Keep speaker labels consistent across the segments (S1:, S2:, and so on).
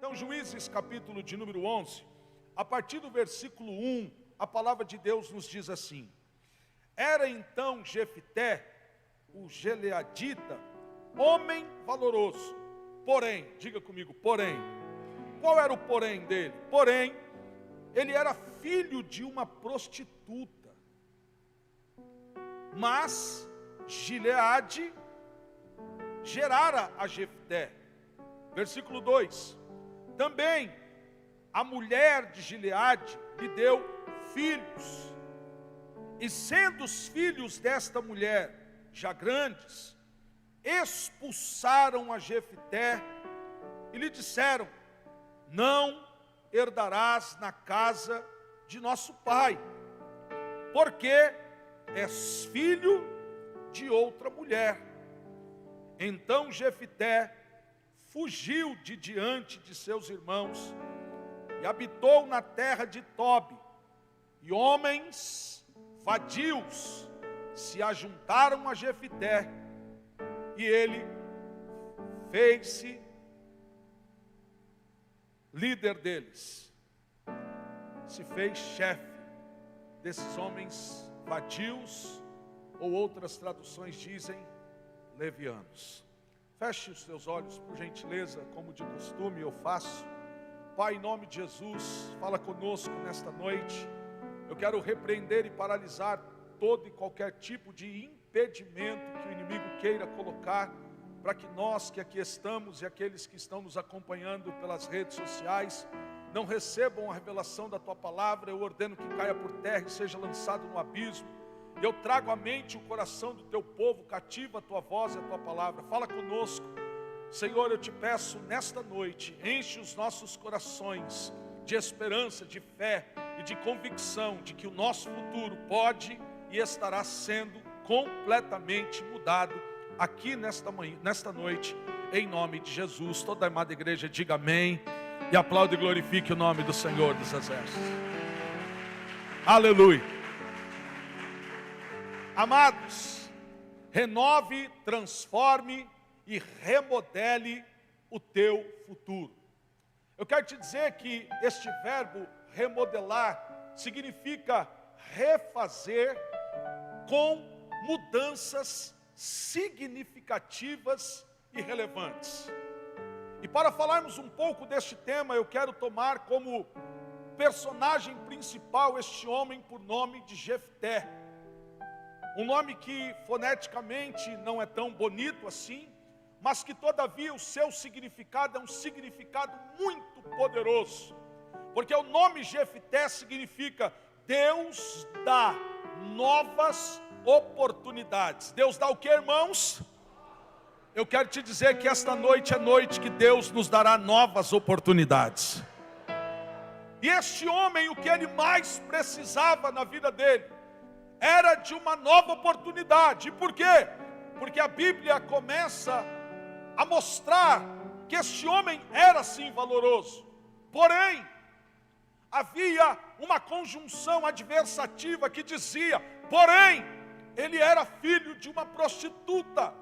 S1: Então, Juízes, capítulo de número 11, a partir do versículo 1, a palavra de Deus nos diz assim: Era então Jefté, o gileadita, homem valoroso. Porém, diga comigo, porém. Qual era o porém dele? Porém, ele era filho de uma prostituta. Mas Gileade gerara a Jefté. Versículo 2. Também a mulher de Gileade lhe deu filhos. E sendo os filhos desta mulher já grandes, expulsaram a Jefté e lhe disseram: não herdarás na casa de nosso pai, porque és filho de outra mulher. Então Jefté fugiu de diante de seus irmãos e habitou na terra de Tobi. E homens vadios se ajuntaram a Jefté, e ele fez-se líder deles, se fez chefe desses homens vadios, ou outras traduções dizem levianos. Feche os seus olhos, por gentileza, como de costume eu faço. Pai, em nome de Jesus, fala conosco nesta noite. Eu quero repreender e paralisar todo e qualquer tipo de impedimento que o inimigo queira colocar, para que nós que aqui estamos e aqueles que estão nos acompanhando pelas redes sociais não recebam a revelação da Tua palavra. Eu ordeno que caia por terra e seja lançado no abismo. Eu trago à mente o coração do Teu povo, cativa a Tua voz e a Tua palavra. Fala conosco, Senhor. Eu te peço nesta noite, enche os nossos corações de esperança, de fé e de convicção de que o nosso futuro pode e estará sendo completamente mudado aqui nesta noite, em nome de Jesus. Toda a amada igreja diga amém e aplaude e glorifique o nome do Senhor dos Exércitos. Aleluia. Amados, renove, transforme e remodele o teu futuro. Eu quero te dizer que este verbo remodelar significa refazer com mudanças significativas e relevantes. E para falarmos um pouco deste tema, eu quero tomar como personagem principal este homem por nome de Jefté. Um nome que foneticamente não é tão bonito assim, mas que todavia o seu significado é um significado muito poderoso. Porque o nome Jefté significa Deus dá novas oportunidades. Deus dá o que, irmãos? Eu quero te dizer que esta noite é noite que Deus nos dará novas oportunidades. E este homem, o que ele mais precisava na vida dele era de uma nova oportunidade. E por quê? Porque a Bíblia começa a mostrar que este homem era sim valoroso. Porém, havia uma conjunção adversativa que dizia: porém, ele era filho de uma prostituta.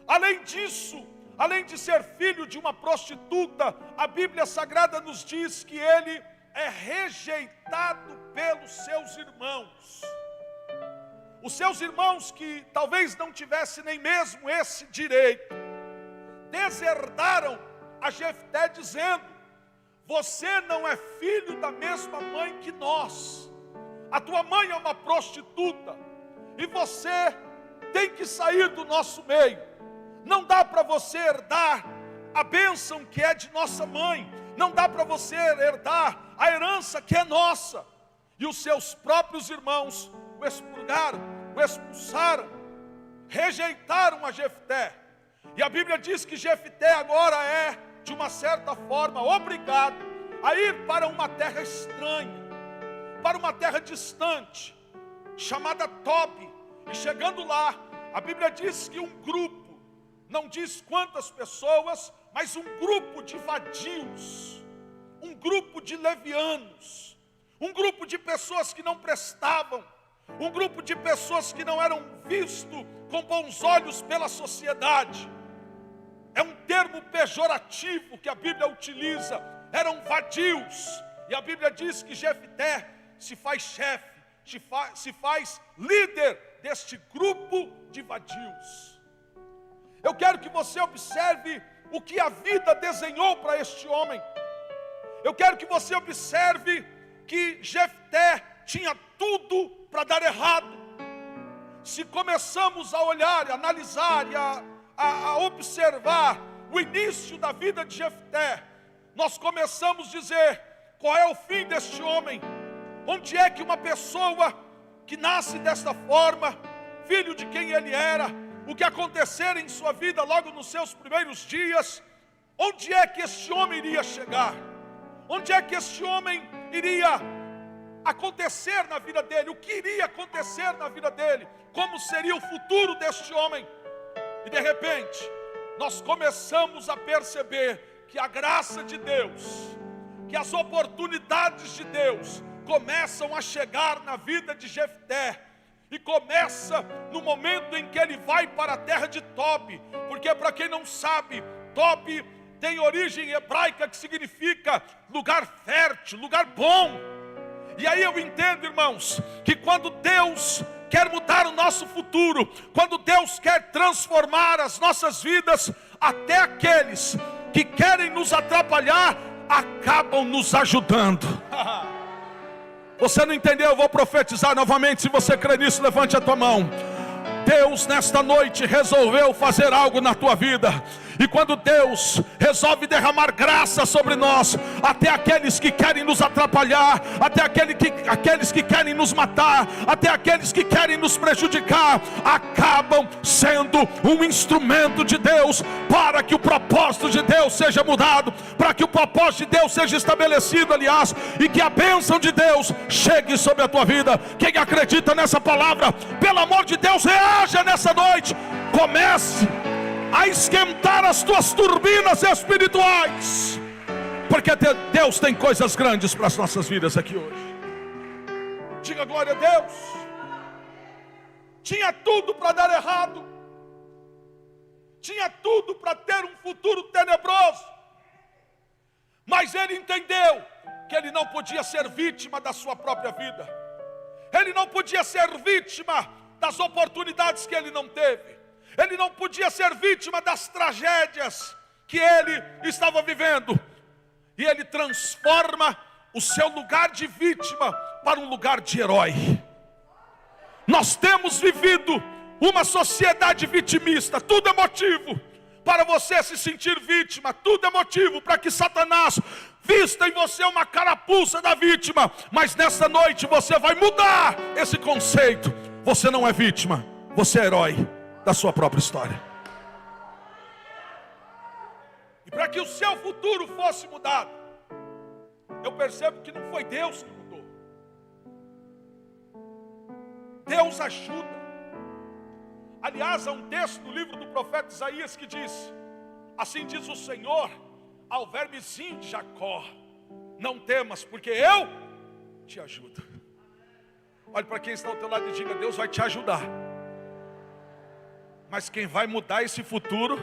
S1: Além disso, além de ser filho de uma prostituta, a Bíblia Sagrada nos diz que ele é rejeitado pelos seus irmãos. Os seus irmãos, que talvez não tivessem nem mesmo esse direito, deserdaram a Jefté dizendo: você não é filho da mesma mãe que nós. A tua mãe é uma prostituta e você tem que sair do nosso meio. Não dá para você herdar a bênção que é de nossa mãe. Não dá para você herdar a herança que é nossa. E os seus próprios irmãos o expurgaram, o expulsaram, rejeitaram a Jefté. E a Bíblia diz que Jefté agora é, de uma certa forma, obrigado a ir para uma terra estranha, para uma terra distante, chamada Tobi. E chegando lá, a Bíblia diz que um grupo, não diz quantas pessoas, mas um grupo de vadios, um grupo de levianos, um grupo de pessoas que não prestavam, um grupo de pessoas que não eram vistos com bons olhos pela sociedade, é um termo pejorativo que a Bíblia utiliza. Eram vadios. E a Bíblia diz que Jefté se faz chefe, se faz líder deste grupo de vadios. Eu quero que você observe o que a vida desenhou para este homem. Eu quero que você observe que Jefté tinha tudo para dar errado. Se começamos a olhar, a analisar e a observar o início da vida de Jefté, nós começamos a dizer: qual é o fim deste homem? Onde é que uma pessoa que nasce desta forma, filho de quem ele era, o que acontecer em sua vida logo nos seus primeiros dias, onde é que este homem iria chegar? Onde é que este homem iria acontecer na vida dele? O que iria acontecer na vida dele? Como seria o futuro deste homem? E de repente, nós começamos a perceber que a graça de Deus, que as oportunidades de Deus começam a chegar na vida de Jefté. E começa no momento em que ele vai para a terra de Tobi. Porque, para quem não sabe, Tobi tem origem hebraica que significa lugar fértil, lugar bom. E aí eu entendo, irmãos, que quando Deus quer mudar o nosso futuro, quando Deus quer transformar as nossas vidas, até aqueles que querem nos atrapalhar acabam nos ajudando. Você não entendeu? Eu vou profetizar novamente. Se você crê nisso, levante a tua mão. Deus nesta noite resolveu fazer algo na tua vida. E quando Deus resolve derramar graça sobre nós, até aqueles que querem nos atrapalhar, até aqueles que querem nos matar, até aqueles que querem nos prejudicar, acabam sendo um instrumento de Deus, para que o propósito de Deus seja mudado, para que o propósito de Deus seja estabelecido, aliás, e que a bênção de Deus chegue sobre a tua vida. Quem acredita nessa palavra, pelo amor de Deus, reaja nessa noite. Comece a esquentar as tuas turbinas espirituais, porque Deus tem coisas grandes para as nossas vidas aqui hoje. Diga glória a Deus. Tinha tudo para dar errado, tinha tudo para ter um futuro tenebroso, mas ele entendeu que ele não podia ser vítima da sua própria vida. Ele não podia ser vítima das oportunidades que ele não teve. Ele não podia ser vítima das tragédias que ele estava vivendo. E ele transforma o seu lugar de vítima para um lugar de herói. Nós temos vivido uma sociedade vitimista. Tudo é motivo para você se sentir vítima. Tudo é motivo para que Satanás vista em você uma carapuça da vítima. Mas nessa noite você vai mudar esse conceito. Você não é vítima, você é herói da sua própria história. E para que o seu futuro fosse mudado, eu percebo que não foi Deus que mudou. Deus ajuda. Aliás, há um texto no livro do profeta Isaías que diz: assim diz o Senhor ao vermezinho de Jacó: não temas, porque eu te ajudo. Olhe para quem está ao teu lado e diga: Deus vai te ajudar. Mas quem vai mudar esse futuro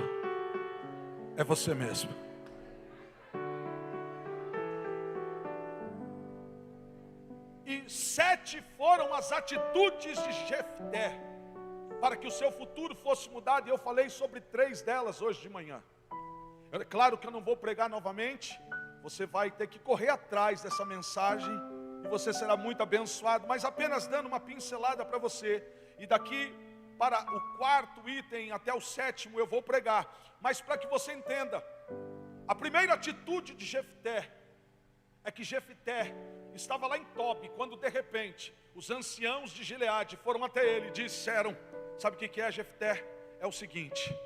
S1: é você mesmo. E 7 foram as atitudes de Jefté para que o seu futuro fosse mudado. E eu falei sobre 3 delas hoje de manhã. É claro que eu não vou pregar novamente. Você vai ter que correr atrás dessa mensagem e você será muito abençoado. Mas apenas dando uma pincelada para você. E daqui para o 4º item até o 7º eu vou pregar. Mas para que você entenda, a primeira atitude de Jefté é que Jefté estava lá em Tobi, quando de repente os anciãos de Gileade foram até ele e disseram: sabe o que é, Jefté? É o seguinte: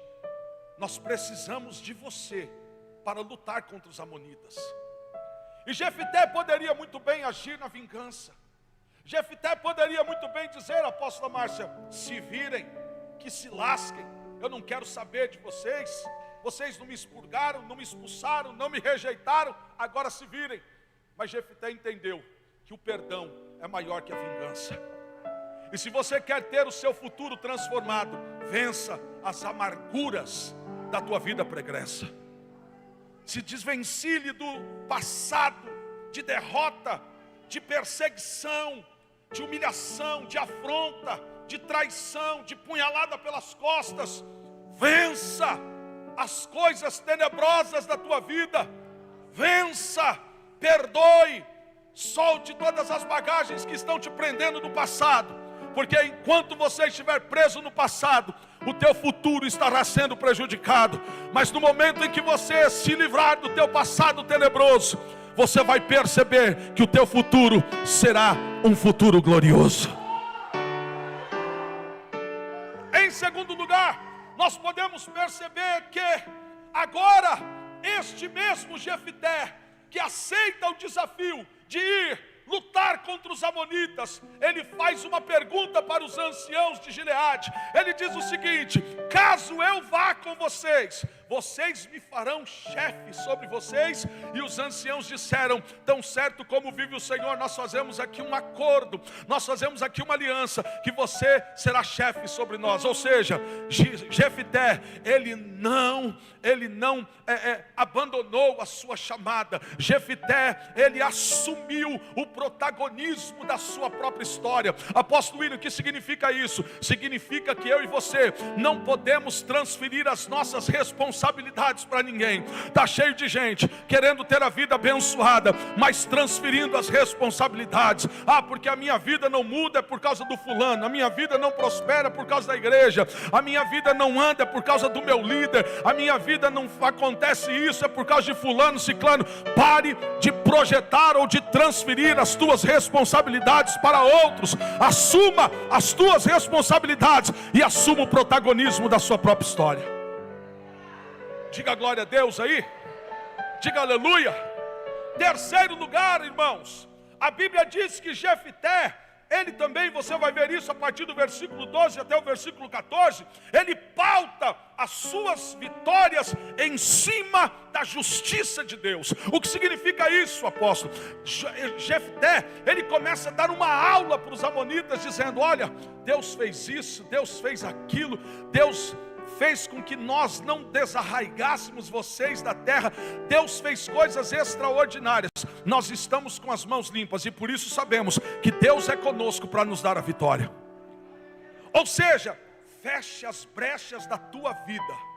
S1: nós precisamos de você para lutar contra os amonitas. E Jefté poderia muito bem agir na vingança. Jefté poderia muito bem dizer: apóstola Márcia, se virem, que se lasquem, eu não quero saber de vocês. Vocês não me expurgaram, não me expulsaram, não me rejeitaram, agora se virem. Mas Jefté entendeu que o perdão é maior que a vingança. E se você quer ter o seu futuro transformado, vença as amarguras da tua vida pregressa. Se desvencilhe do passado de derrota, de perseguição, de humilhação, de afronta, de traição, de punhalada pelas costas. Vença as coisas tenebrosas da tua vida. Vença, perdoe, solte todas as bagagens que estão te prendendo do passado. Porque enquanto você estiver preso no passado, o teu futuro estará sendo prejudicado. Mas no momento em que você se livrar do teu passado tenebroso, você vai perceber que o teu futuro será um futuro glorioso. Em segundo lugar, nós podemos perceber que agora este mesmo Jefté, que aceita o desafio de ir lutar contra os amonitas, ele faz uma pergunta para os anciãos de Gileade. Ele diz o seguinte: caso eu vá com vocês, vocês me farão chefe sobre vocês? E os anciãos disseram: tão certo como vive o Senhor, nós fazemos aqui um acordo, nós fazemos aqui uma aliança, que você será chefe sobre nós. Ou seja, Jefté, ele não abandonou a sua chamada. Jefté, ele assumiu o protagonismo da sua própria história. Apóstolo William, o que significa isso? Significa que eu e você não podemos transferir as nossas responsabilidades para ninguém. Está cheio de gente querendo ter a vida abençoada, mas transferindo as responsabilidades. Porque a minha vida não muda é por causa do fulano, a minha vida não prospera por causa da igreja, a minha vida não anda é por causa do meu líder, a minha vida não acontece isso é por causa de fulano, ciclano. Pare de projetar ou de transferir as tuas responsabilidades para outros. Assuma as tuas responsabilidades e assuma o protagonismo da sua própria história. Diga glória a Deus aí. Diga aleluia. Terceiro lugar, irmãos, a Bíblia diz que Jefté, ele também, você vai ver isso a partir do versículo 12 até o versículo 14, ele pauta as suas vitórias em cima da justiça de Deus. O que significa isso, apóstolo? Jefté, ele começa a dar uma aula para os amonitas, dizendo: olha, Deus fez isso, Deus fez aquilo, Deus fez com que nós não desarraigássemos vocês da terra, Deus fez coisas extraordinárias, nós estamos com as mãos limpas e por isso sabemos que Deus é conosco para nos dar a vitória. Ou seja, feche as brechas da tua vida.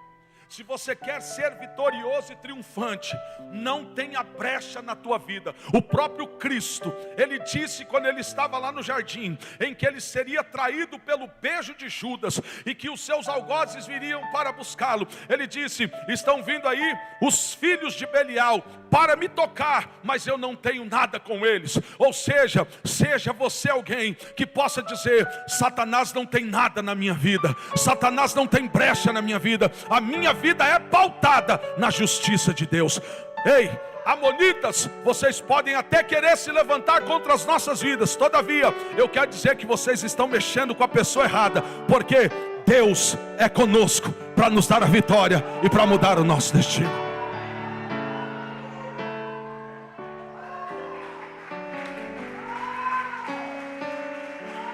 S1: Se você quer ser vitorioso e triunfante, não tenha brecha na tua vida. O próprio Cristo, ele disse quando ele estava lá no jardim, em que ele seria traído pelo beijo de Judas, e que os seus algozes viriam para buscá-lo. Ele disse: estão vindo aí os filhos de Belial para me tocar, mas eu não tenho nada com eles. Ou seja, seja você alguém que possa dizer: Satanás não tem nada na minha vida, Satanás não tem brecha na minha vida, a minha vida é pautada na justiça de Deus. Ei, amonitas, vocês podem até querer se levantar contra as nossas vidas, todavia, eu quero dizer que vocês estão mexendo com a pessoa errada, porque Deus é conosco para nos dar a vitória e para mudar o nosso destino.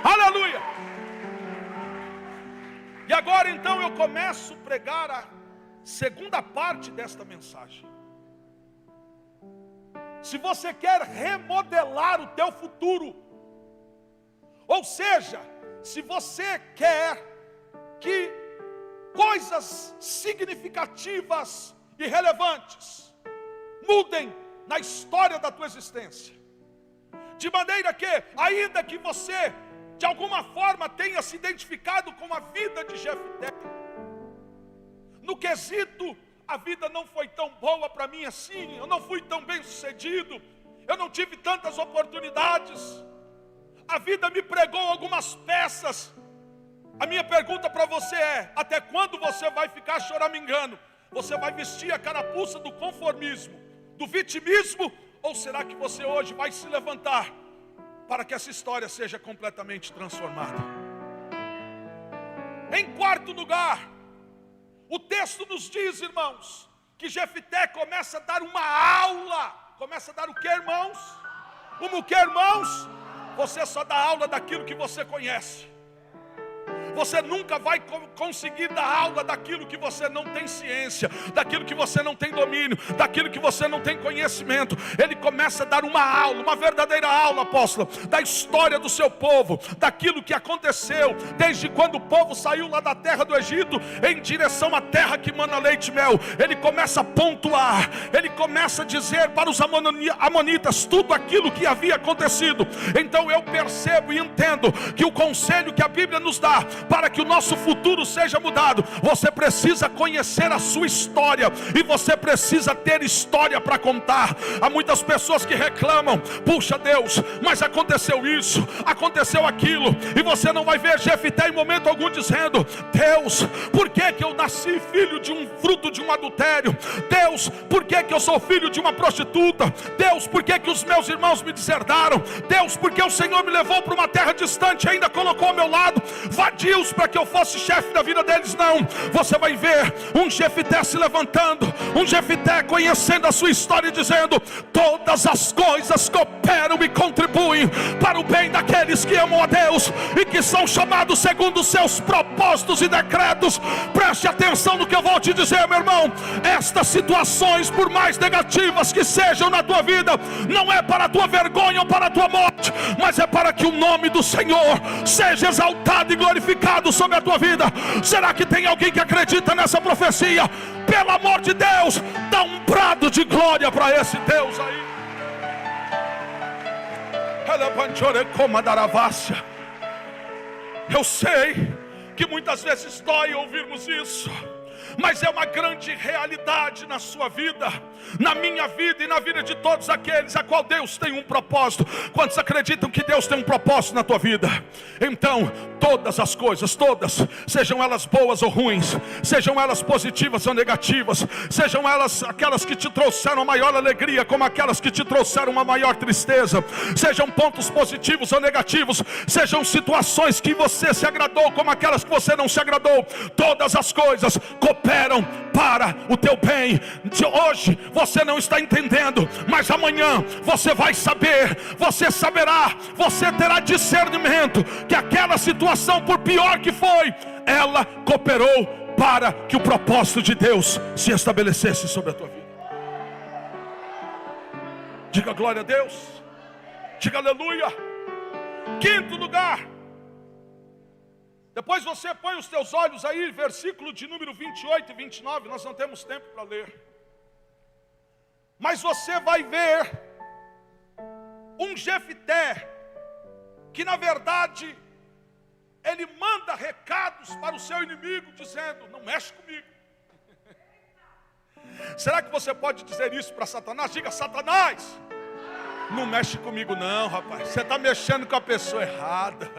S1: Aleluia! E agora então eu começo a pregar a segunda parte desta mensagem. Se você quer remodelar o teu futuro, ou seja, se você quer que coisas significativas e relevantes mudem na história da tua existência, de maneira que, ainda que você de alguma forma tenha se identificado com a vida de Jefté, no quesito, a vida não foi tão boa para mim assim, eu não fui tão bem sucedido, eu não tive tantas oportunidades, a vida me pregou algumas peças. A minha pergunta para você é: até quando você vai ficar choramingando? Você vai vestir a carapuça do conformismo, do vitimismo, ou será que você hoje vai se levantar para que essa história seja completamente transformada? Em quarto lugar, o texto nos diz, irmãos, que Jefté começa a dar uma aula. Começa a dar o que, irmãos? O que, irmãos? Você só dá aula daquilo que você conhece. Você nunca vai conseguir dar aula daquilo que você não tem ciência, daquilo que você não tem domínio, daquilo que você não tem conhecimento. Ele começa a dar uma aula, uma verdadeira aula, apóstolo, da história do seu povo, daquilo que aconteceu desde quando o povo saiu lá da terra do Egito em direção à terra que mana leite e mel. Ele começa a pontuar, ele começa a dizer para os amonitas tudo aquilo que havia acontecido. Então eu percebo e entendo que o conselho que a Bíblia nos dá para que o nosso futuro seja mudado, você precisa conhecer a sua história, e você precisa ter história para contar. Há muitas pessoas que reclamam: puxa Deus, mas aconteceu isso, aconteceu aquilo, e você não vai ver Jefté em momento algum dizendo: Deus, por que eu nasci filho de um fruto de um adultério? Deus, por que eu sou filho de uma prostituta? Deus, por que os meus irmãos me deserdaram? Deus, por que o Senhor me levou para uma terra distante e ainda colocou ao meu lado vadios para que eu fosse chefe da vida deles? Não, você vai ver um Jefté se levantando, um Jefté conhecendo a sua história e dizendo: todas as coisas cooperam e contribuem para o bem daqueles que amam a Deus e que são chamados segundo os seus propósitos e decretos. Preste atenção no que eu vou te dizer, meu irmão. Estas situações, por mais negativas que sejam na tua vida, não é para a tua vergonha ou para a tua morte, mas é para que o nome do Senhor seja exaltado e glorificado sobre a tua vida. Será que tem alguém que acredita nessa profecia? Pelo amor de Deus, dá um brado de glória para esse Deus aí. Eu sei que muitas vezes dói ouvirmos isso, mas é uma grande realidade na sua vida, na minha vida e na vida de todos aqueles a qual Deus tem um propósito. Quantos acreditam que Deus tem um propósito na tua vida? Então, todas as coisas, todas, sejam elas boas ou ruins, sejam elas positivas ou negativas, sejam elas aquelas que te trouxeram a maior alegria, como aquelas que te trouxeram uma maior tristeza, sejam pontos positivos ou negativos, sejam situações que você se agradou, como aquelas que você não se agradou, todas as coisas cooperam para o teu bem. De hoje você não está entendendo, mas amanhã você vai saber, você saberá, você terá discernimento que aquela situação, por pior que foi, ela cooperou para que o propósito de Deus se estabelecesse sobre a tua vida. Diga glória a Deus, diga aleluia. Quinto lugar, depois você põe os teus olhos aí, versículo de número 28 e 29, nós não temos tempo para ler. Mas você vai ver um Jefté que na verdade ele manda recados para o seu inimigo dizendo: não mexe comigo. Será que você pode dizer isso para Satanás? Diga: Satanás, não mexe comigo não, rapaz, você está mexendo com a pessoa errada.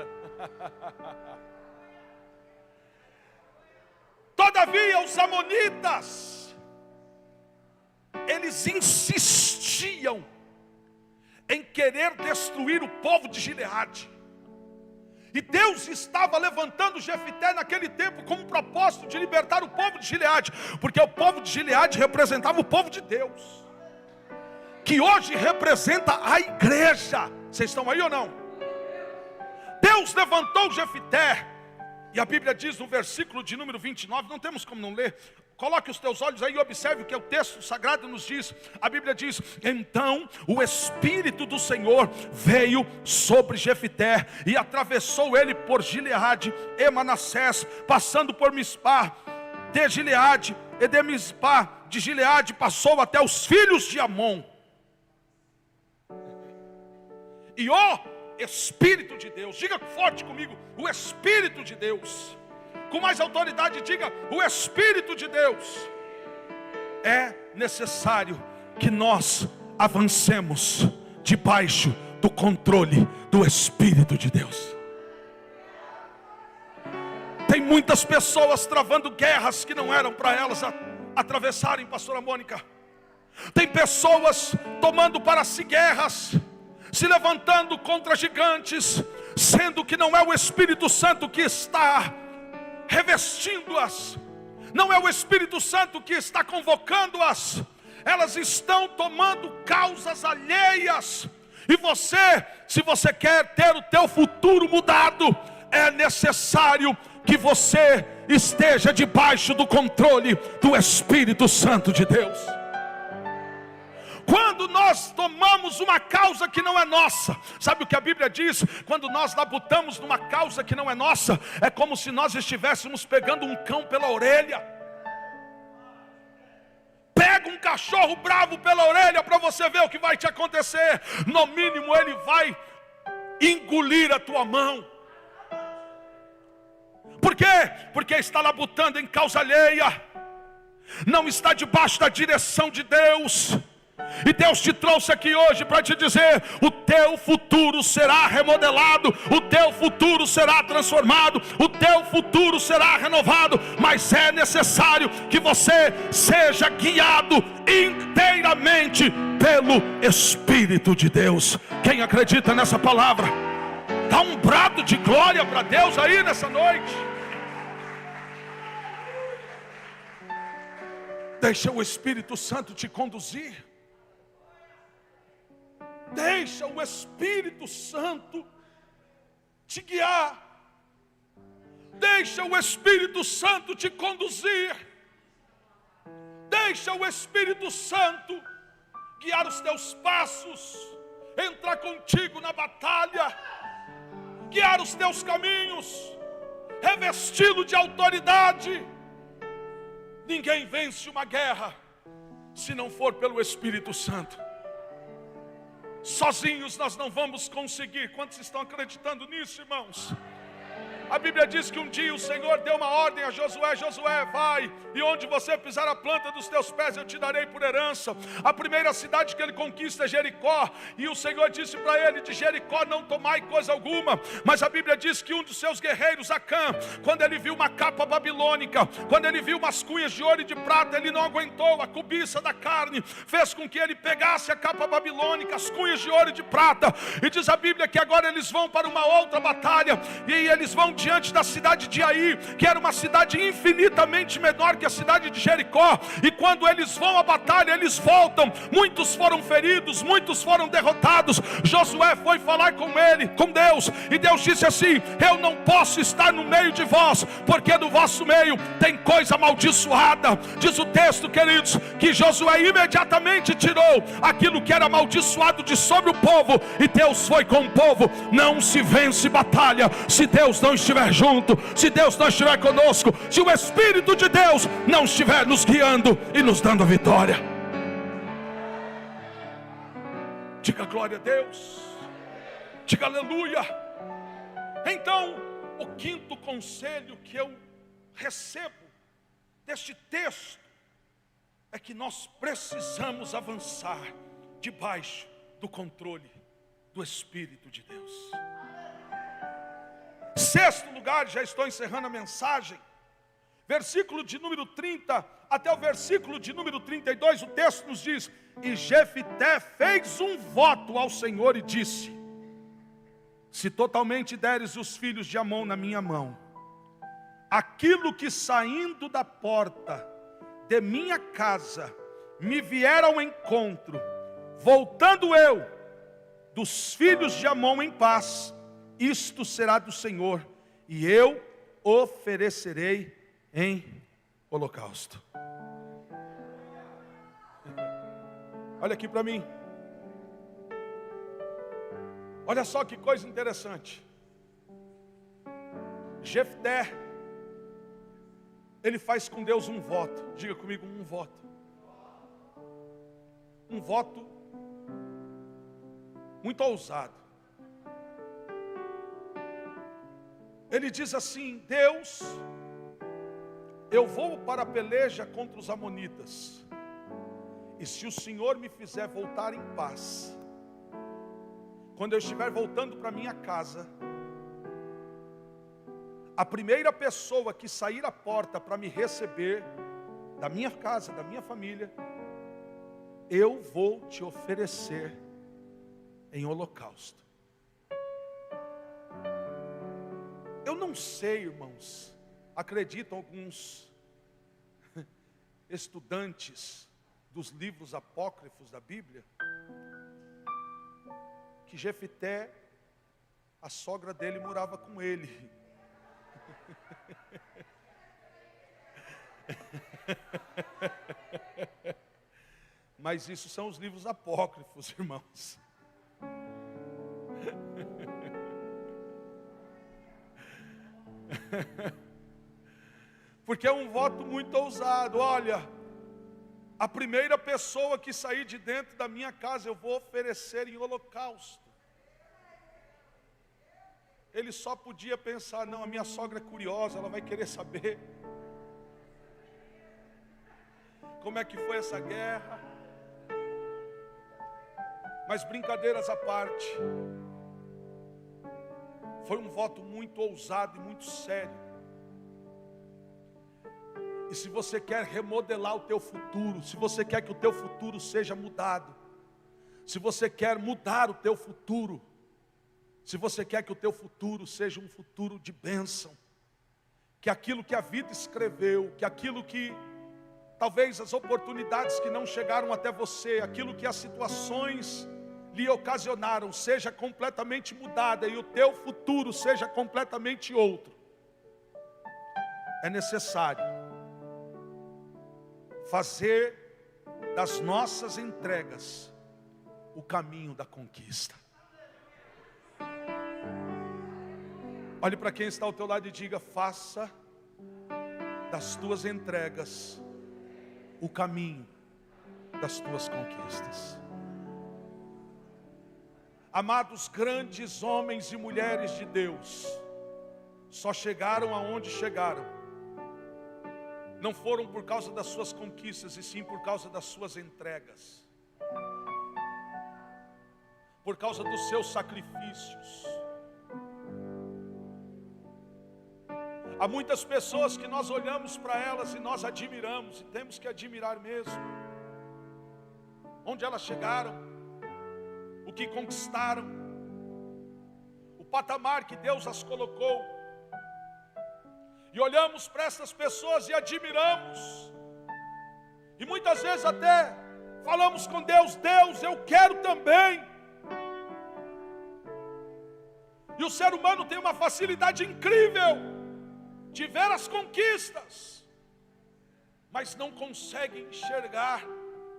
S1: Todavia os amonitas, eles insistiam em querer destruir o povo de Gileade. E Deus estava levantando Jefté naquele tempo com o propósito de libertar o povo de Gileade, porque o povo de Gileade representava o povo de Deus, que hoje representa a igreja. Vocês estão aí ou não? Deus levantou Jefté, e a Bíblia diz no versículo de número 29, não temos como não ler. Coloque os teus olhos aí e observe o que o texto sagrado nos diz. A Bíblia diz: então o Espírito do Senhor veio sobre Jefté e atravessou ele por Gileade e Manassés, passando por Mispá de Gileade, e de Mispá de Gileade passou até os filhos de Amon. E o Espírito de Deus, diga forte comigo: o Espírito de Deus. Com mais autoridade, diga: o Espírito de Deus. É necessário que nós avancemos debaixo do controle do Espírito de Deus. Tem muitas pessoas travando guerras que não eram para elas atravessarem, pastora Mônica. Tem pessoas tomando para si guerras, se levantando contra gigantes, sendo que não é o Espírito Santo que está revestindo-as, não é o Espírito Santo que está convocando-as. Elas estão tomando causas alheias. E você, se você quer ter o teu futuro mudado, é necessário que você esteja debaixo do controle do Espírito Santo de Deus. Quando nós tomamos uma causa que não é nossa, sabe o que a Bíblia diz? Quando nós labutamos numa causa que não é nossa, é como se nós estivéssemos pegando um cão pela orelha. Pega um cachorro bravo pela orelha para você ver o que vai te acontecer. No mínimo ele vai engolir a tua mão. Por quê? Porque está labutando em causa alheia, não está debaixo da direção de Deus. E Deus te trouxe aqui hoje para te dizer: o teu futuro será remodelado, o teu futuro será transformado, o teu futuro será renovado. Mas é necessário que você seja guiado inteiramente pelo Espírito de Deus. Quem acredita nessa palavra, dá um brado de glória para Deus aí nessa noite. Deixa o Espírito Santo te conduzir. Deixa o Espírito Santo te guiar. Deixa o Espírito Santo te conduzir. Deixa o Espírito Santo guiar os teus passos, entrar contigo na batalha, guiar os teus caminhos, revesti-lo de autoridade. Ninguém vence uma guerra se não for pelo Espírito Santo. Sozinhos nós não vamos conseguir. Quantos estão acreditando nisso, irmãos? A Bíblia diz que um dia o Senhor deu uma ordem a Josué: Josué, vai, e onde você pisar a planta dos teus pés eu te darei por herança. A primeira cidade que ele conquista é Jericó, e o Senhor disse para ele: de Jericó não tomai coisa alguma. Mas a Bíblia diz que um dos seus guerreiros, Acã, quando ele viu uma capa babilônica, quando ele viu umas cunhas de ouro e de prata, ele não aguentou. A cobiça da carne fez com que ele pegasse a capa babilônica, as cunhas de ouro e de prata, e diz a Bíblia que agora eles vão para uma outra batalha, e eles vão diante da cidade de Ai, que era uma cidade infinitamente menor que a cidade de Jericó. E quando eles vão à batalha, eles voltam, muitos foram feridos, muitos foram derrotados. Josué foi falar com ele, com Deus, e Deus disse assim: eu não posso estar no meio de vós, porque no vosso meio tem coisa amaldiçoada. Diz o texto, queridos, que Josué imediatamente tirou aquilo que era amaldiçoado de sobre o povo, e Deus foi com o povo. Não se vence batalha se Deus não estiver junto, se Deus não estiver conosco, se o Espírito de Deus não estiver nos guiando e nos dando a vitória. Diga glória a Deus, diga aleluia. Então, o quinto conselho que eu recebo deste texto é que nós precisamos avançar debaixo do controle do Espírito de Deus. Sexto lugar, já estou encerrando a mensagem, versículo de número 30 até o versículo de número 32, o texto nos diz: e Jefté fez um voto ao Senhor e disse: se totalmente deres os filhos de Amon na minha mão, aquilo que saindo da porta de minha casa me vier ao encontro, voltando eu dos filhos de Amon em paz, isto será do Senhor, e eu oferecerei em holocausto. Olha aqui para mim. Olha só que coisa interessante. Jefté, ele faz com Deus um voto. Diga comigo, um voto. Um voto muito ousado. Ele diz assim: Deus, eu vou para a peleja contra os amonitas, e se o Senhor me fizer voltar em paz, quando eu estiver voltando para minha casa, a primeira pessoa que sair à porta para me receber, da minha casa, da minha família, eu vou te oferecer em holocausto. Eu não sei, irmãos, acreditam alguns estudantes dos livros apócrifos da Bíblia, que Jefté, a sogra dele, morava com ele. Mas isso são os livros apócrifos, irmãos. Porque é um voto muito ousado. Olha, a primeira pessoa que sair de dentro da minha casa eu vou oferecer em holocausto. Ele só podia pensar, não, a minha sogra é curiosa, ela vai querer saber como é que foi essa guerra. Mas brincadeiras à parte, foi um voto muito ousado e muito sério. E se você quer remodelar o teu futuro, se você quer que o teu futuro seja mudado, se você quer mudar o teu futuro, se você quer que o teu futuro seja um futuro de bênção, que aquilo que a vida escreveu, que aquilo que talvez as oportunidades que não chegaram até você, aquilo que as situações lhe ocasionaram, seja completamente mudada e o teu futuro seja completamente outro, é necessário fazer das nossas entregas o caminho da conquista. Olhe para quem está ao teu lado e diga: faça das tuas entregas o caminho das tuas conquistas. Amados, grandes homens e mulheres de Deus só chegaram aonde chegaram. Não foram por causa das suas conquistas, e sim por causa das suas entregas. Por causa dos seus sacrifícios. Há muitas pessoas que nós olhamos para elas e nós admiramos, e temos que admirar mesmo. Onde elas chegaram, o que conquistaram, o patamar que Deus as colocou. E olhamos para essas pessoas e admiramos. E muitas vezes até falamos com Deus: Deus, eu quero também. E o ser humano tem uma facilidade incrível de ver as conquistas, mas não consegue enxergar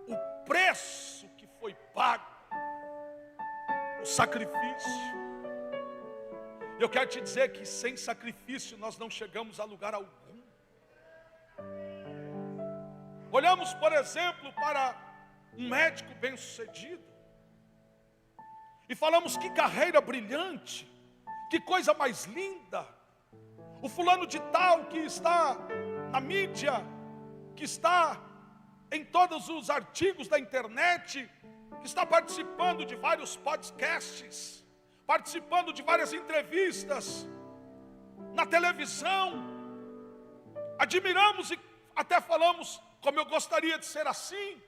S1: o preço que foi pago, o sacrifício. Eu quero te dizer que sem sacrifício nós não chegamos a lugar algum. Olhamos, por exemplo, para um médico bem-sucedido e falamos: que carreira brilhante, que coisa mais linda. O fulano de tal que está na mídia, que está em todos os artigos da internet, que está participando de vários podcasts, participando de várias entrevistas na televisão. Admiramos e até falamos: como eu gostaria de ser assim.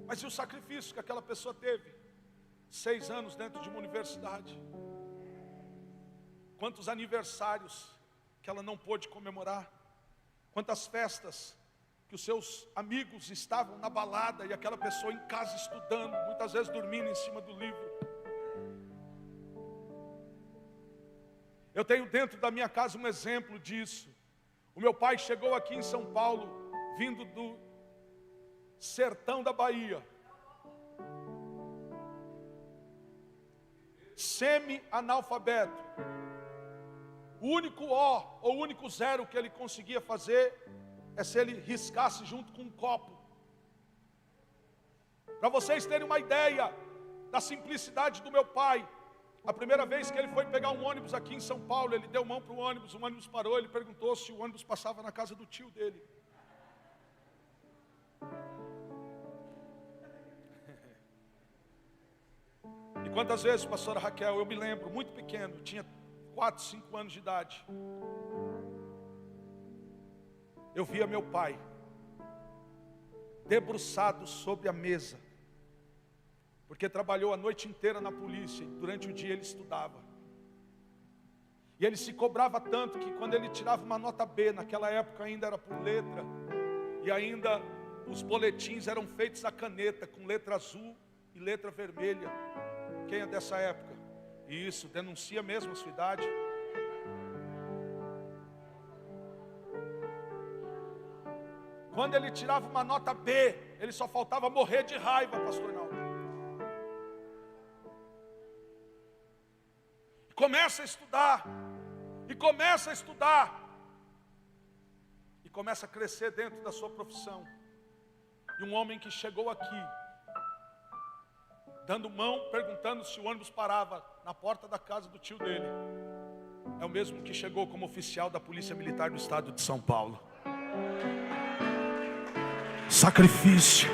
S1: Mas e o sacrifício que aquela pessoa teve? 6 anos dentro de uma universidade. Quantos aniversários que ela não pôde comemorar. Quantas festas que os seus amigos estavam na balada e aquela pessoa em casa estudando, muitas vezes dormindo em cima do livro. Eu tenho dentro da minha casa um exemplo disso. O meu pai chegou aqui em São Paulo, vindo do sertão da Bahia. Semi-analfabeto. O único O, ou o único zero que ele conseguia fazer é se ele riscasse junto com um copo. Para vocês terem uma ideia da simplicidade do meu pai, a primeira vez que ele foi pegar um ônibus aqui em São Paulo, ele deu mão para o ônibus parou, ele perguntou se o ônibus passava na casa do tio dele. E quantas vezes, pastora Raquel, eu me lembro, muito pequeno, tinha 4, 5 anos de idade, eu via meu pai debruçado sobre a mesa, porque trabalhou a noite inteira na polícia e durante o dia ele estudava. E ele se cobrava tanto que quando ele tirava uma nota B, naquela época ainda era por letra, e ainda os boletins eram feitos a caneta, com letra azul e letra vermelha. Quem é dessa época? Isso, denuncia mesmo a sua idade. Quando ele tirava uma nota B, ele só faltava morrer de raiva, pastor Naldo. Começa a estudar, e começa a estudar, e começa a crescer dentro da sua profissão. E um homem que chegou aqui, dando mão, perguntando se o ônibus parava na porta da casa do tio dele, é o mesmo que chegou como oficial da Polícia Militar do Estado de São Paulo. Sacrifício,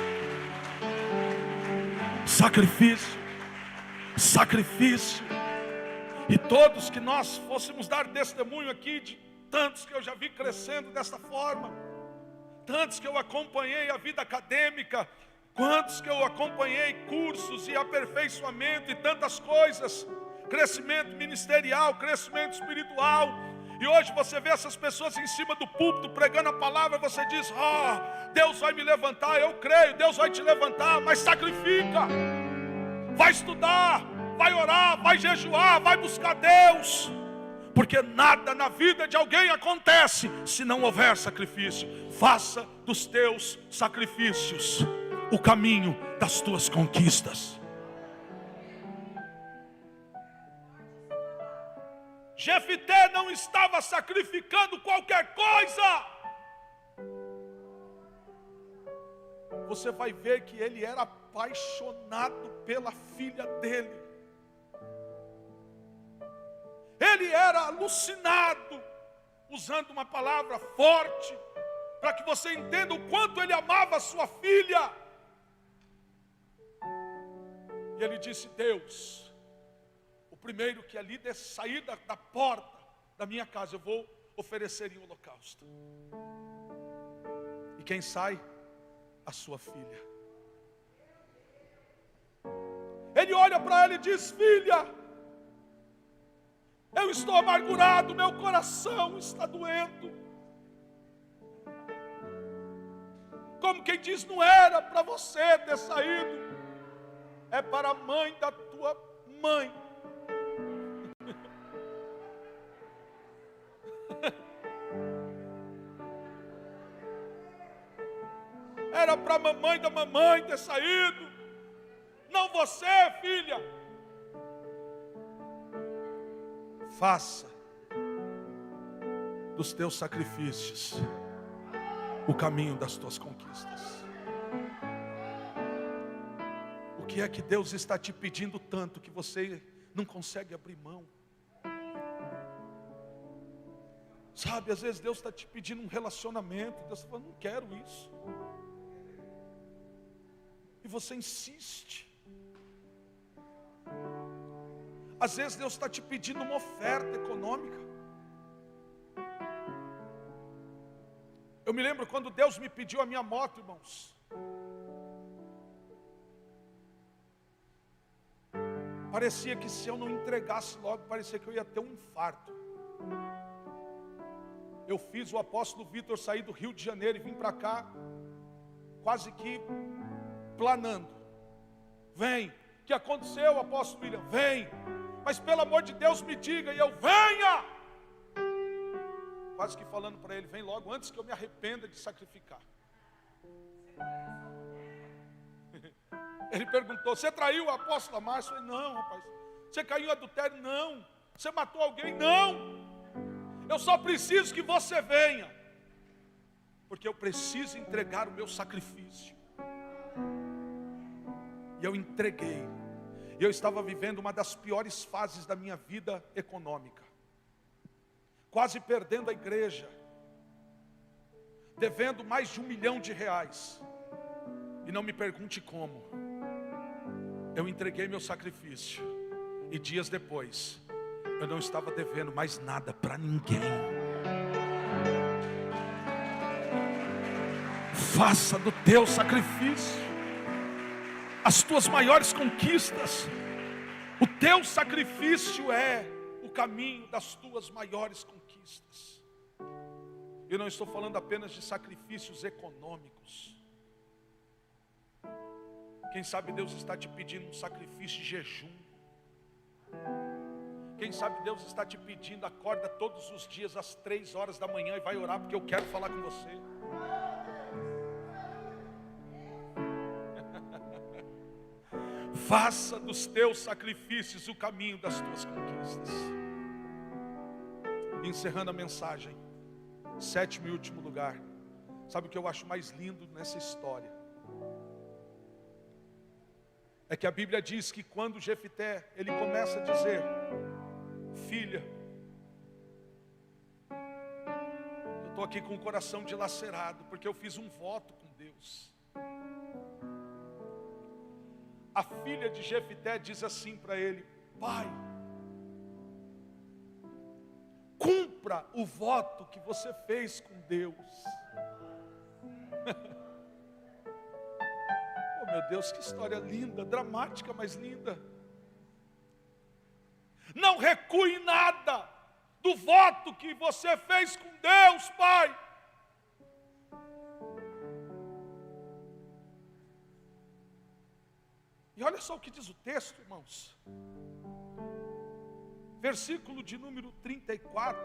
S1: sacrifício, sacrifício. E todos que nós fôssemos dar testemunho aqui de tantos que eu já vi crescendo dessa forma, tantos que eu acompanhei a vida acadêmica, quantos que eu acompanhei cursos e aperfeiçoamento e tantas coisas, crescimento ministerial, crescimento espiritual. E hoje você vê essas pessoas em cima do púlpito pregando a palavra, você diz: Deus vai me levantar. Eu creio, Deus vai te levantar, mas sacrifica, vai estudar, vai orar, vai jejuar, vai buscar Deus, porque nada na vida de alguém acontece se não houver sacrifício. Faça dos teus sacrifícios o caminho das tuas conquistas. Jefté não estava sacrificando qualquer coisa. Você vai ver que ele era apaixonado pela filha dele. Ele era alucinado, usando uma palavra forte, para que você entenda o quanto ele amava a sua filha. E ele disse: Deus, o primeiro que ali sair da porta da minha casa, eu vou oferecer em holocausto. E quem sai? A sua filha. Ele olha para ela e diz: filha, eu estou amargurado, meu coração está doendo. Como quem diz, não era para você ter saído, é para a mãe da tua mãe. Era para a mamãe da mamãe ter saído, não você, filha. Faça dos teus sacrifícios o caminho das tuas conquistas. O que é que Deus está te pedindo tanto que você não consegue abrir mão? Sabe, às vezes Deus está te pedindo um relacionamento, Deus está falando: não quero isso. E você insiste. Às vezes Deus está te pedindo uma oferta econômica. Eu me lembro quando Deus me pediu a minha moto, irmãos. Parecia que se eu não entregasse logo, parecia que eu ia ter um infarto. Eu fiz o apóstolo Vitor sair do Rio de Janeiro e vim para cá, quase que planando. Vem. O que aconteceu, apóstolo William? Vem. Mas pelo amor de Deus me diga. E eu: venha. Quase que falando para ele: vem logo antes que eu me arrependa de sacrificar. Ele perguntou: você traiu o apóstolo Márcio? Eu falei: não, rapaz. Você caiu em adultério? Não. Você matou alguém? Não. Eu só preciso que você venha, porque eu preciso entregar o meu sacrifício. E eu entreguei. E eu estava vivendo uma das piores fases da minha vida econômica, quase perdendo a igreja, devendo mais de R$1 milhão. E não me pergunte como. Eu entreguei meu sacrifício, e dias depois eu não estava devendo mais nada para ninguém. Faça do teu sacrifício as tuas maiores conquistas. O teu sacrifício é o caminho das tuas maiores conquistas. Eu não estou falando apenas de sacrifícios econômicos. Quem sabe Deus está te pedindo um sacrifício de jejum. Quem sabe Deus está te pedindo: acorda todos os dias às 3 horas da manhã e vai orar, porque eu quero falar com você. Faça dos teus sacrifícios o caminho das tuas conquistas. Encerrando a mensagem, sétimo e último lugar. Sabe o que eu acho mais lindo nessa história? É que a Bíblia diz que quando Jefté, ele começa a dizer: filha, eu estou aqui com o coração dilacerado, porque eu fiz um voto com Deus. A filha de Jefté diz assim para ele: pai, cumpra o voto que você fez com Deus. Oh meu Deus, que história linda, dramática, mas linda. Não recue nada do voto que você fez com Deus, pai. E olha só o que diz o texto, irmãos. Versículo de número 34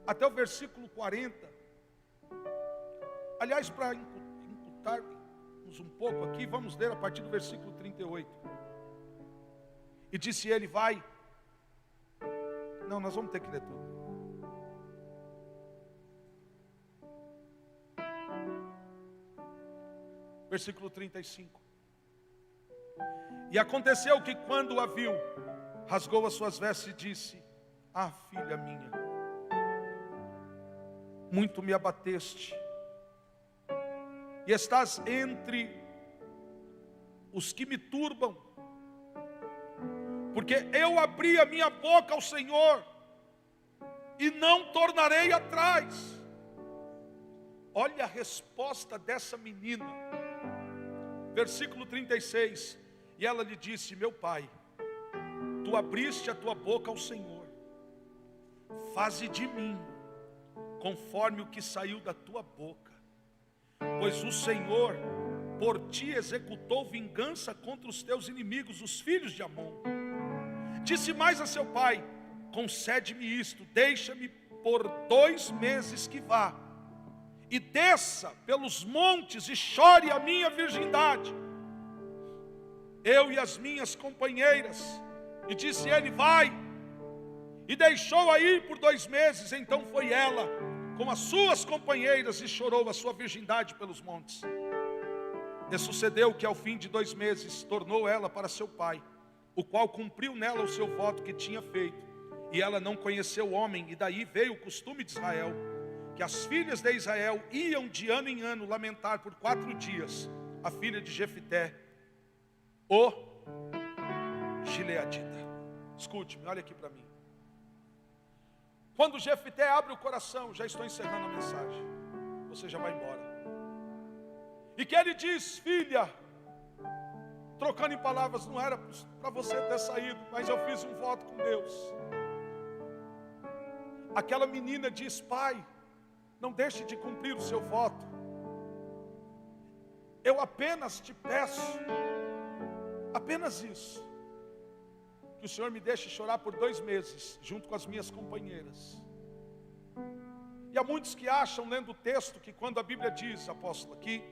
S1: até o versículo 40. Aliás, para imputarmos um pouco aqui, vamos ler a partir do versículo 38. E disse ele: vai. Não, nós vamos ter que ler tudo. Versículo 35. E aconteceu que quando a viu, rasgou as suas vestes e disse: ah, filha minha, muito me abateste, e estás entre os que me turbam, porque eu abri a minha boca ao Senhor, e não tornarei atrás. Olha a resposta dessa menina. Versículo 36. E ela lhe disse: meu pai, tu abriste a tua boca ao Senhor, faze de mim conforme o que saiu da tua boca, pois o Senhor por ti executou vingança contra os teus inimigos, os filhos de Amon. Disse mais a seu pai: concede-me isto, deixa-me por 2 meses que vá, e desça pelos montes e chore a minha virgindade, eu e as minhas companheiras. E disse ele: vai. E deixou-a ir por 2 meses. Então foi ela com as suas companheiras e chorou a sua virgindade pelos montes. E sucedeu que ao fim de 2 meses tornou ela para seu pai, o qual cumpriu nela o seu voto que tinha feito. E ela não conheceu o homem. E daí veio o costume de Israel, que as filhas de Israel iam de ano em ano lamentar por 4 dias a filha de Jefté, o Gileadita. Escute-me, olha aqui para mim. Quando Jefté abre o coração, já estou encerrando a mensagem, você já vai embora. E que ele diz: filha, trocando em palavras, não era para você ter saído, mas eu fiz um voto com Deus. Aquela menina diz: pai, não deixe de cumprir o seu voto. Eu apenas te peço, apenas isso, que o Senhor me deixe chorar por 2 meses, junto com as minhas companheiras. E há muitos que acham, lendo o texto, que quando a Bíblia diz, apóstolo, que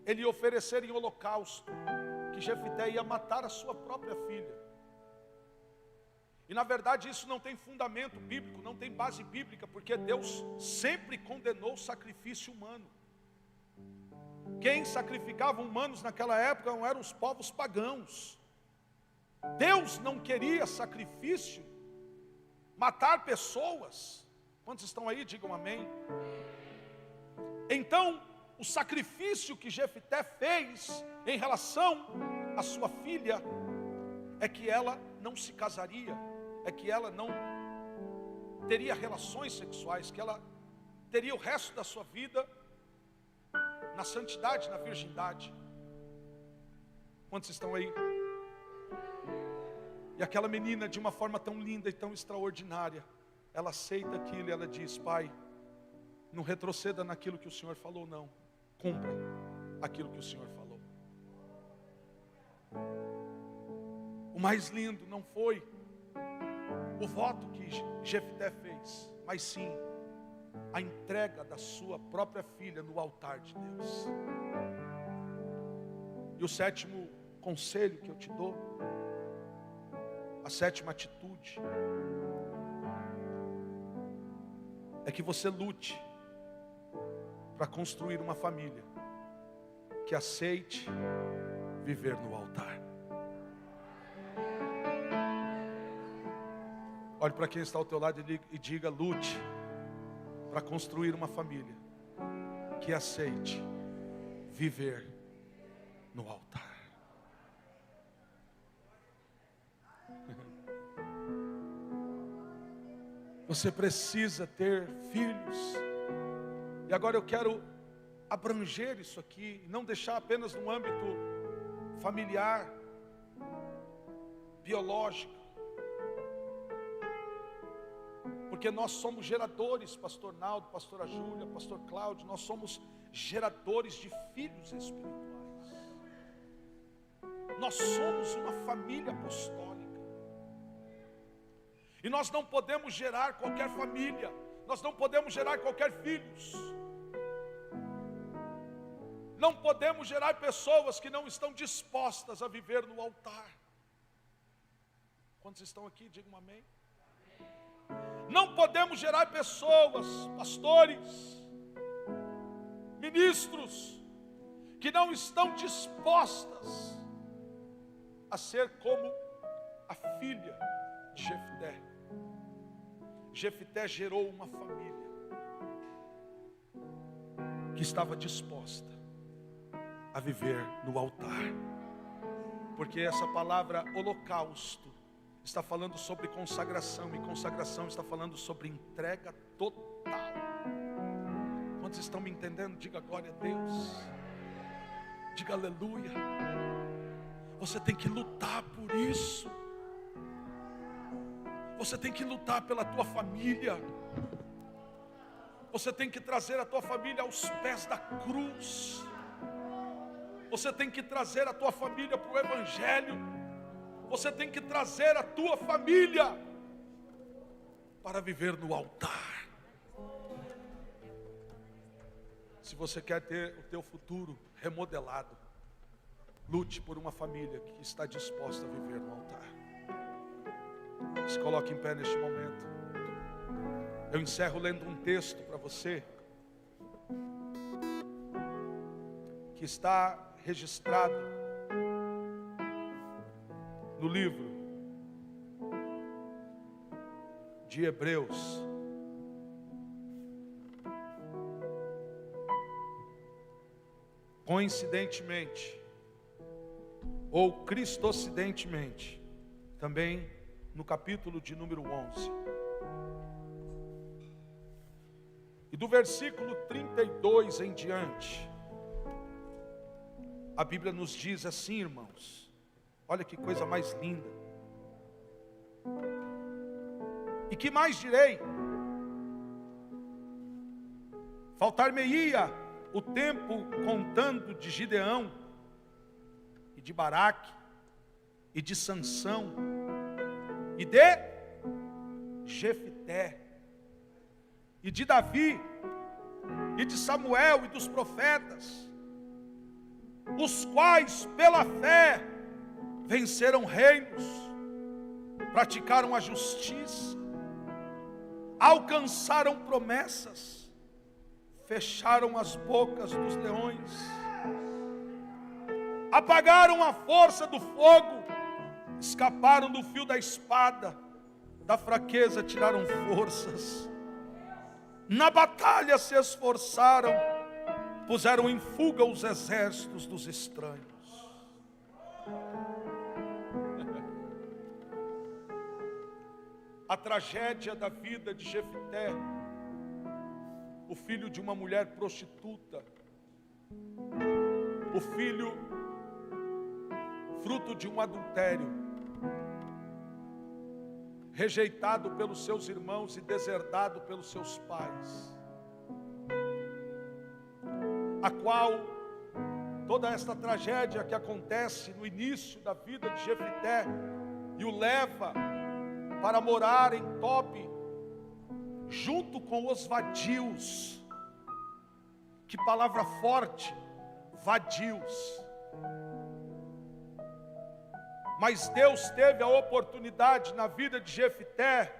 S1: ele ia oferecer em holocausto, que Jefté ia matar a sua própria filha. E na verdade isso não tem fundamento bíblico, não tem base bíblica, porque Deus sempre condenou o sacrifício humano. Quem sacrificava humanos naquela época não eram os povos pagãos. Deus não queria sacrifício, matar pessoas. Quantos estão aí? Digam amém. Então, o sacrifício que Jefté fez em relação à sua filha é que ela não se casaria, é que ela não teria relações sexuais, que ela teria o resto da sua vida na santidade, na virgindade. Quantos estão aí? E aquela menina, de uma forma tão linda e tão extraordinária, ela aceita aquilo e ela diz: pai, não retroceda naquilo que o Senhor falou, não. Cumpra aquilo que o Senhor falou. O mais lindo não foi o voto que Jefté fez, mas sim a entrega da sua própria filha no altar de Deus. E o sétimo conselho que eu te dou, a 7ª atitude, é que você lute para construir uma família que aceite viver no altar. Olhe para quem está ao teu lado e diga: lute para construir uma família que aceite viver no altar. Você precisa ter filhos. E agora eu quero abranger isso aqui, não deixar apenas no âmbito familiar, biológico. Porque nós somos geradores, pastor Naldo, pastora Júlia, pastor Cláudio, nós somos geradores de filhos espirituais. Nós somos uma família apostólica. E nós não podemos gerar qualquer família, nós não podemos gerar qualquer filhos. Não podemos gerar pessoas que não estão dispostas a viver no altar. Quantos estão aqui? Digam um amém. Não podemos gerar pessoas, pastores, ministros, que não estão dispostas a ser como a filha de Jefté. Jefté gerou uma família que estava disposta a viver no altar. Porque essa palavra holocausto está falando sobre consagração, e consagração está falando sobre entrega total. Quantos estão me entendendo? Diga glória a Deus. Diga aleluia. Você tem que lutar por isso. Você tem que lutar pela tua família. Você tem que trazer a tua família aos pés da cruz. Você tem que trazer a tua família para o Evangelho. Você tem que trazer a tua família para viver no altar. Se você quer ter o teu futuro remodelado, lute por uma família que está disposta a viver no altar. Se coloque em pé neste momento. Eu encerro lendo um texto para você, que está registrado no livro de Hebreus. Coincidentemente, ou cristocidentemente, também no capítulo de número 11. E do versículo 32 em diante, a Bíblia nos diz assim, irmãos. Olha que coisa mais linda. E que mais direi? Faltar-me-ia o tempo contando de Gideão, e de Baraque, e de Sansão, e de Jefté, e de Davi, e de Samuel, e dos profetas, os quais pela fé venceram reinos, praticaram a justiça, alcançaram promessas, fecharam as bocas dos leões, apagaram a força do fogo, escaparam do fio da espada, da fraqueza tiraram forças, na batalha se esforçaram, puseram em fuga os exércitos dos estranhos. A tragédia da vida de Jefté, o filho de uma mulher prostituta, o filho fruto de um adultério, rejeitado pelos seus irmãos e deserdado pelos seus pais, a qual toda esta tragédia que acontece no início da vida de Jefté e o leva para morar em Tobi, junto com os vadios. Que palavra forte, vadios. Mas Deus teve a oportunidade na vida de Jefté,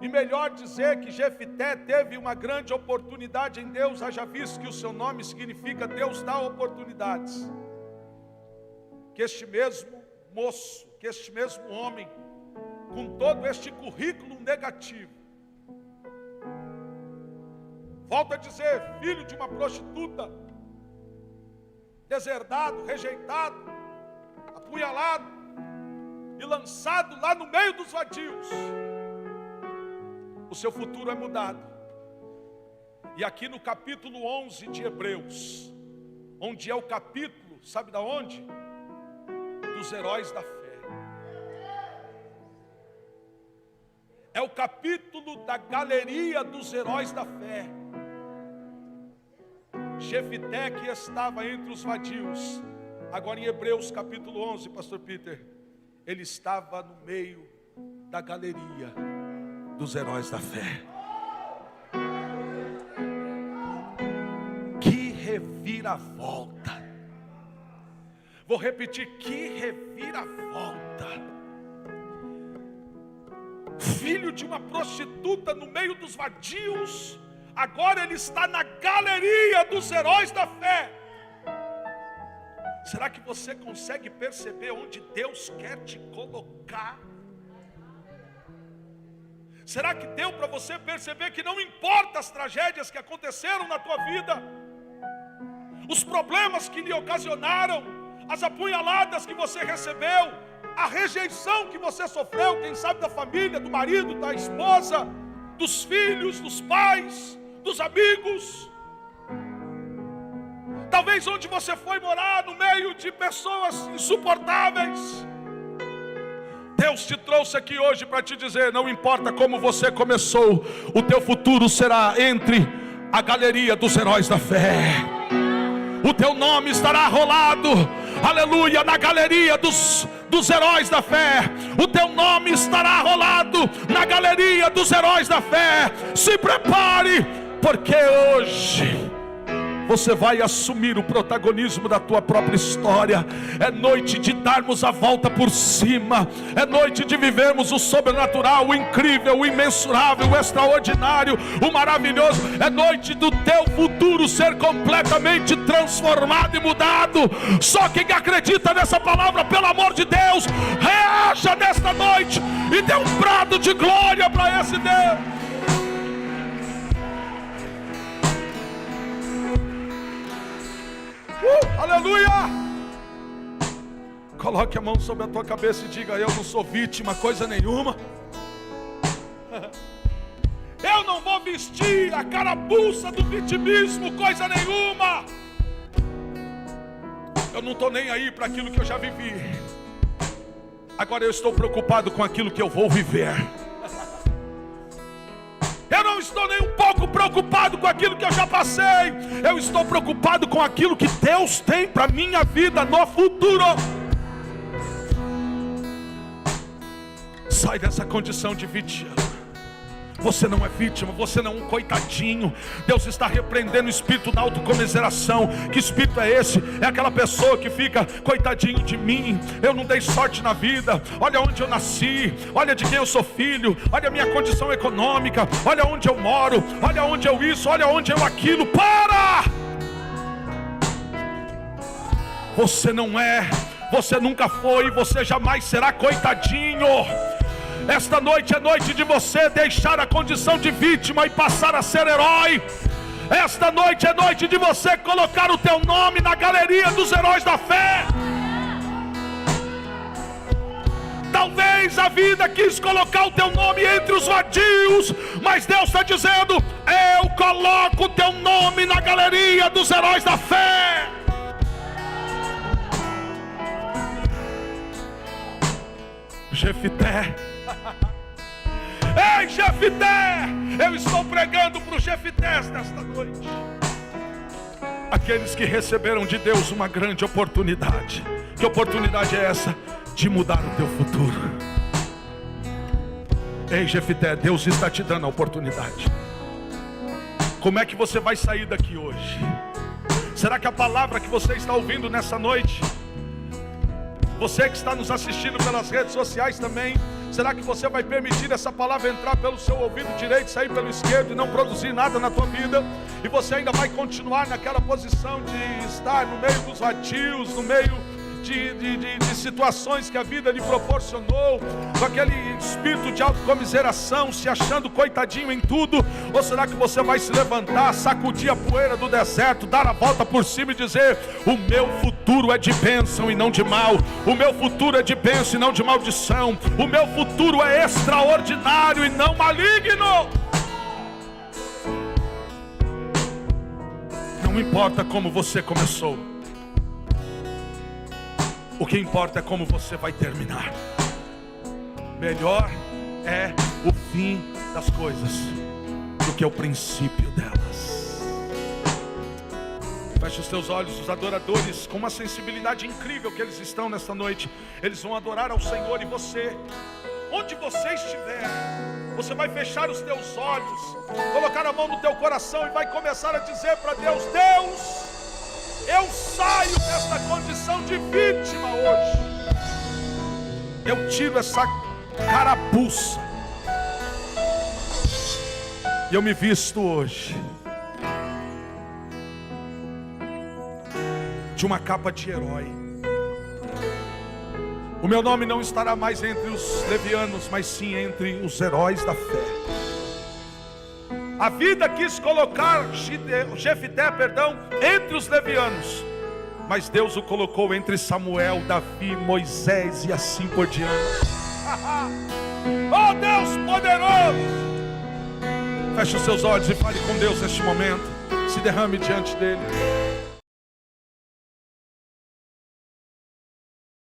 S1: e melhor dizer que Jefté teve uma grande oportunidade em Deus, haja visto que o seu nome significa Deus dá oportunidades. Que este mesmo moço, que este mesmo homem, com todo este currículo negativo, volto a dizer, filho de uma prostituta, deserdado, rejeitado, apunhalado e lançado lá no meio dos vadios, o seu futuro é mudado. E aqui no capítulo 11 de Hebreus, onde é o capítulo, sabe da onde? Dos heróis da fé. É o capítulo da galeria dos heróis da fé. Jefté, que estava entre os vadios, agora em Hebreus capítulo 11, pastor Peter, ele estava no meio da galeria dos heróis da fé. Que reviravolta! Vou repetir, que reviravolta! Filho de uma prostituta no meio dos vadios, agora ele está na galeria dos heróis da fé. Será que você consegue perceber onde Deus quer te colocar? Será que deu para você perceber que não importa as tragédias que aconteceram na tua vida, os problemas que lhe ocasionaram, as apunhaladas que você recebeu, a rejeição que você sofreu, quem sabe da família, do marido, da esposa, dos filhos, dos pais, dos amigos. Talvez onde você foi morar, no meio de pessoas insuportáveis. Deus te trouxe aqui hoje para te dizer, não importa como você começou, o teu futuro será entre a galeria dos heróis da fé. O teu nome estará rolado, aleluia, na galeria dos heróis da fé. O teu nome estará rolado na galeria dos heróis da fé. Se prepare, porque hoje você vai assumir o protagonismo da tua própria história. É noite de darmos a volta por cima. É noite de vivermos o sobrenatural, o incrível, o imensurável, o extraordinário, o maravilhoso. É noite do teu futuro ser completamente transformado e mudado. Só quem acredita nessa palavra, pelo amor de Deus, reaja nesta noite e dê um brado de glória para esse Deus. Aleluia! Coloque a mão sobre a tua cabeça e diga: eu não sou vítima, coisa nenhuma. Eu não vou vestir a carapuça do vitimismo, coisa nenhuma. Eu não estou nem aí para aquilo que eu já vivi. Agora eu estou preocupado com aquilo que eu vou viver. Eu não estou nem um pouco preocupado com aquilo que eu já passei. Eu estou preocupado com aquilo que Deus tem para minha vida no futuro. Sai dessa condição de vítima. Você não é vítima, você não é um coitadinho. Deus está repreendendo o espírito da autocomiseração. Que espírito é esse? É aquela pessoa que fica: coitadinho de mim, eu não dei sorte na vida. Olha onde eu nasci, olha de quem eu sou filho, olha a minha condição econômica, olha onde eu moro, olha onde eu isso, olha onde eu aquilo. Para! Você não é, você nunca foi, você jamais será coitadinho. Esta noite é noite de você deixar a condição de vítima e passar a ser herói. Esta noite é noite de você colocar o teu nome na galeria dos heróis da fé. Talvez a vida quis colocar o teu nome entre os vadios, mas Deus está dizendo: eu coloco o teu nome na galeria dos heróis da fé. Jefté. Ei, Jefté, eu estou pregando para os Jeftés nesta noite. Aqueles que receberam de Deus uma grande oportunidade. Que oportunidade é essa? De mudar o teu futuro. Ei, Jefté, Deus está te dando a oportunidade. Como é que você vai sair daqui hoje? Será que a palavra que você está ouvindo nessa noite Você que está nos assistindo pelas redes sociais também, será que você vai permitir essa palavra entrar pelo seu ouvido direito, sair pelo esquerdo e não produzir nada na tua vida? E você ainda vai continuar naquela posição de estar no meio dos vadios, no meio de situações que a vida lhe proporcionou, com aquele espírito de autocomiseração, se achando coitadinho em tudo? Ou será que você vai se levantar, sacudir a poeira do deserto, dar a volta por cima e dizer: o meu futuro é de bênção e não de mal, o meu futuro é de bênção e não de maldição, o meu futuro é extraordinário e não maligno? Não importa como você começou, o que importa é como você vai terminar. Melhor é o fim das coisas do que o princípio delas. Feche os teus olhos. Os adoradores, com uma sensibilidade incrível que eles estão nesta noite, eles vão adorar ao Senhor. E você, onde você estiver, você vai fechar os teus olhos, colocar a mão no teu coração e vai começar a dizer para Deus: Deus, eu saio desta condição de vítima hoje. Eu tiro essa carapuça e eu me visto hoje de uma capa de herói. O meu nome não estará mais entre os levianos, mas sim entre os heróis da fé. A vida quis colocar Jefté, entre os levianos, mas Deus o colocou entre Samuel, Davi, Moisés e assim por diante. Oh Deus poderoso! Feche os seus olhos e fale com Deus neste momento. Se derrame diante dele.